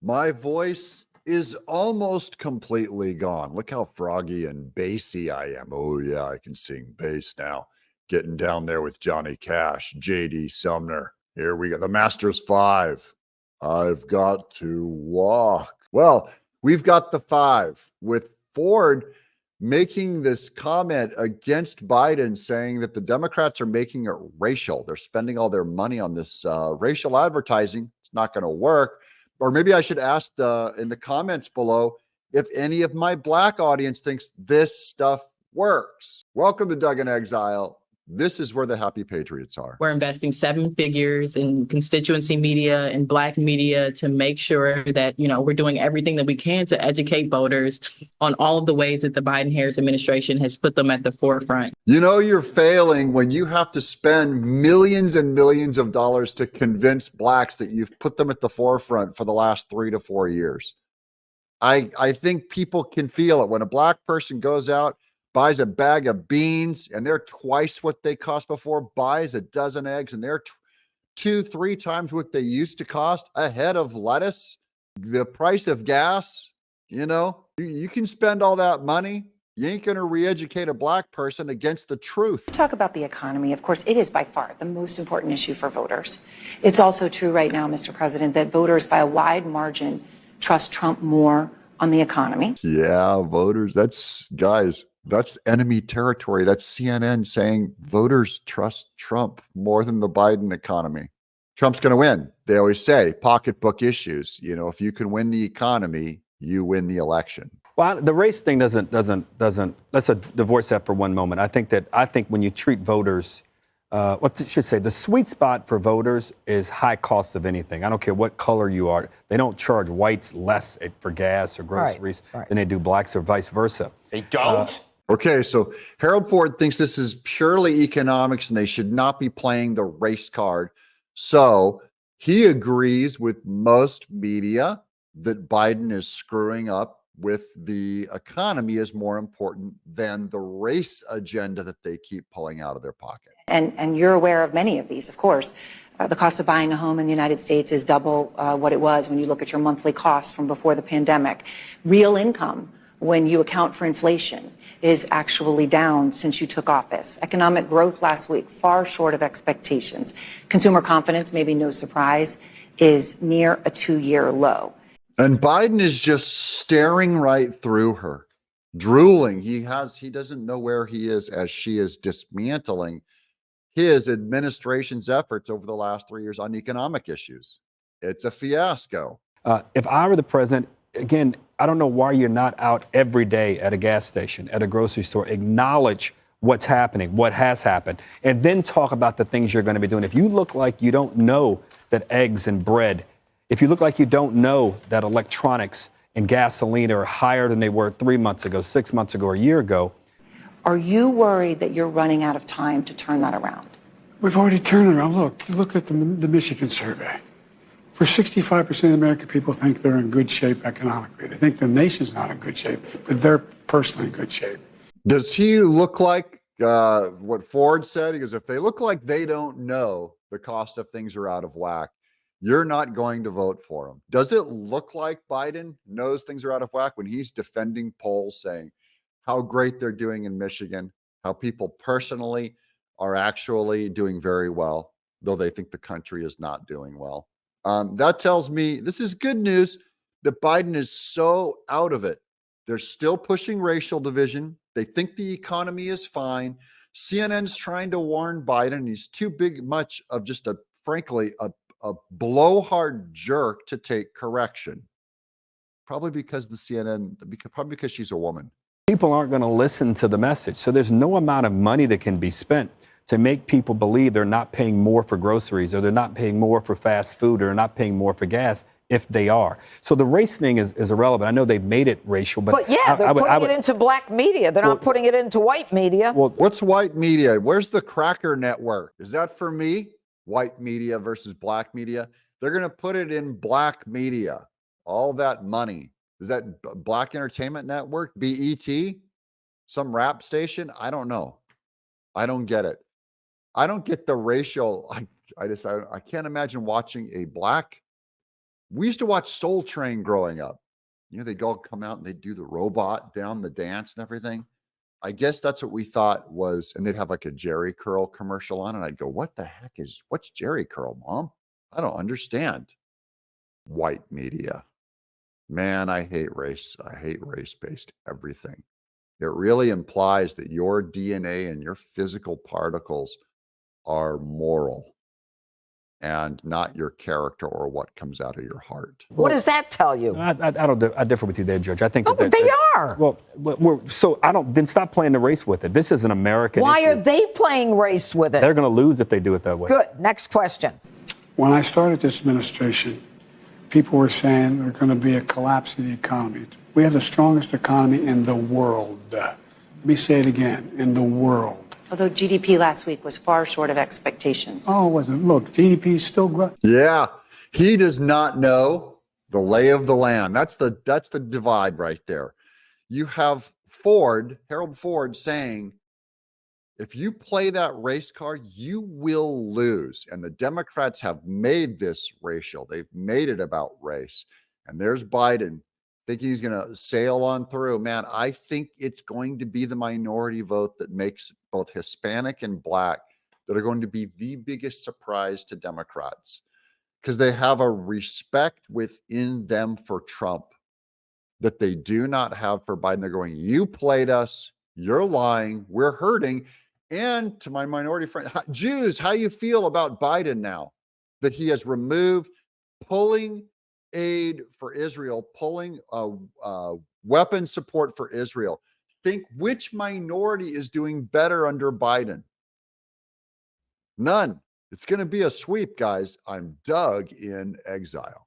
My voice is almost completely gone. Look how froggy and bassy I am. Oh, yeah, I can sing bass now. Getting down there with Johnny Cash, JD Sumner. Here we go. The Masters 5. I've got to walk. Well, we've got the 5 with Ford making this comment against Biden, saying that the Democrats are making it racial. They're spending all their money on this racial advertising. It's not going to work. Or maybe I should ask in the comments below if any of my Black audience thinks this stuff works. Welcome to Doug in Exile. This is where the happy patriots are. We're investing 7 figures in constituency media and Black media to make sure that, we're doing everything that we can to educate voters on all of the ways that the Biden-Harris administration has put them at the forefront. You know you're failing when you have to spend millions and millions of dollars to convince Blacks that you've put them at the forefront for the last 3 to 4 years. I think people can feel it when a Black person goes out, buys a bag of beans and they're twice what they cost before, buys a dozen eggs and they're 2-3 times what they used to cost, a head of lettuce, the price of gas. You can spend all that money. You ain't going to re-educate a Black person against the truth. Talk about the economy. Of course, it is by far the most important issue for voters. It's also true right now, Mr. President, that voters by a wide margin trust Trump more on the economy. Yeah, voters. That's enemy territory. That's CNN saying voters trust Trump more than the Biden economy. Trump's going to win. They always say pocketbook issues. If you can win the economy, you win the election. Well, the race thing doesn't. Let's divorce that for one moment. I think when you treat voters, what I should say, the sweet spot for voters is high cost of anything. I don't care what color you are. They don't charge whites less for gas or groceries than they do Blacks or vice versa. They don't? Okay, so Harold Ford thinks this is purely economics and they should not be playing the race card. So he agrees with most media that Biden is screwing up with the economy is more important than the race agenda that they keep pulling out of their pocket. And you're aware of many of these, of course. The cost of buying a home in the United States is double what it was when you look at your monthly costs from before the pandemic. Real income, when you account for inflation, is actually down since you took office. Economic growth last week, far short of expectations. Consumer confidence, maybe no surprise, is near a 2-year low. And Biden is just staring right through her, drooling. He doesn't know where he is as she is dismantling his administration's efforts over the last 3 years on economic issues. It's a fiasco. If I were the president, again, I don't know why you're not out every day at a gas station, at a grocery store. Acknowledge what's happening, what has happened, and then talk about the things you're going to be doing. If you look like you don't know that eggs and bread, if you look like you don't know that electronics and gasoline are higher than they were 3 months ago, 6 months ago, or a year ago. Are you worried that you're running out of time to turn that around? We've already turned it around. Look at the Michigan survey. For 65% of American people think they're in good shape economically. They think the nation's not in good shape, but they're personally in good shape. Does he look like what Ford said? He goes, if they look like they don't know the cost of things are out of whack, you're not going to vote for him. Does it look like Biden knows things are out of whack when he's defending polls saying how great they're doing in Michigan, how people personally are actually doing very well, though they think the country is not doing well? That tells me this is good news that Biden is so out of it. They're still pushing racial division. They think the economy is fine. CNN's trying to warn Biden. He's too much of just frankly, a blowhard jerk to take correction. Probably because probably because she's a woman. People aren't going to listen to the message. So there's no amount of money that can be spent to make people believe they're not paying more for groceries or they're not paying more for fast food or they're not paying more for gas if they are. So the race thing is irrelevant. I know they've made it racial, but yeah, they're putting it into Black media. They're not putting it into white media. Well, what's white media? Where's the Cracker Network? Is that for me? White media versus Black media? They're going to put it in Black media. All that money. Is that Black Entertainment Network? BET? Some rap station? I don't know. I don't get it. I don't get the racial. I can't imagine watching a Black We used to watch Soul Train growing up. You know, they'd all come out and they'd do the robot down the dance and everything. I guess that's what we thought was, and they'd have like a Jerry Curl commercial on, and I'd go, what's Jerry Curl, Mom? I don't understand. White media. Man, I hate race. I hate race-based everything. It really implies that your DNA and your physical particles are moral and not your character or what comes out of your heart. What does that tell you? I differ with you there, Judge. I think No, but they are. Well, so I don't. Then stop playing the race with it. This is an American. Why issue. are they playing race with it? They're going to lose if they do it that way. Good. Next question. When I started this administration, people were saying there's going to be a collapse of the economy. We have the strongest economy in the world. Let me say it again, in the world. Although GDP last week was far short of expectations. Oh, it wasn't. Look, GDP is still growing. Yeah, he does not know the lay of the land. That's the divide right there. You have Harold Ford saying, if you play that race card, you will lose. And the Democrats have made this racial. They've made it about race. And there's Biden thinking he's going to sail on through. Man, I think it's going to be the minority vote that makes both Hispanic and Black that are going to be the biggest surprise to Democrats, because they have a respect within them for Trump that they do not have for Biden. They're going, you played us, you're lying, we're hurting. And to my minority friend, Jews, how you feel about Biden now that he has removed pulling aid for Israel, pulling weapon support for Israel? Think which minority is doing better under Biden? None. It's going to be a sweep, guys. I'm Doug in Exile.